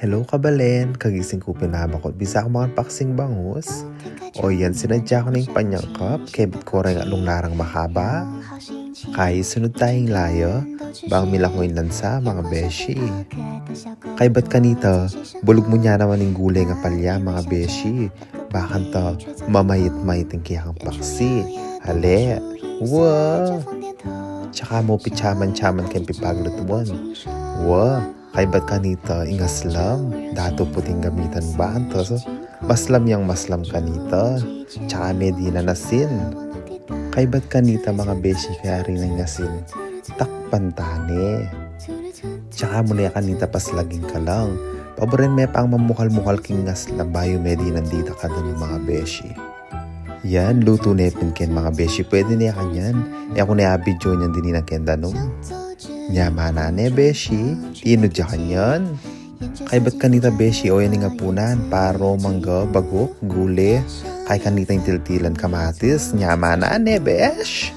Hello kabalen, kagising ko pinabakot. Bisa ako paksing bangus. O yan, sinadya ko na yung panyangkap. Kebit ko rin along narang mahaba. Kay sunod tayong layo. Bang milakoy lansa, mga beshi. Kay ba't kanita, bulog mo niya naman yung gulay nga palya, mga beshi. Bakan to, mamayit-mayit yung kiyang paksi. Hale, wow. Tsaka mo pichaman-chaman kayong pipaglutuan. Wow. Kay ba't kanita, ingaslam, dato puting gamitan ba? So, maslam yang maslam kanita, tsaka medina nasin. Kay ba't kanita mga beshi kaya rin ang nasin, takpan tane. Tsaka muna kanita paslaging ka lang, paborin may pang mamukal-mukal king ngaslam bayo medina dita ka ng mga beshi. Yan, luto nepin ken mga beshi, pwede niya kanyan. E ako na abidyo niyan din ng kendanong. Nyamana ne beshi, inudya kanyan. Kay ba't kanita beshi o yan nga punan, paro, mangga, bagok, gule, kay kanita yung tiltilan kamatis, nyamana ne besh.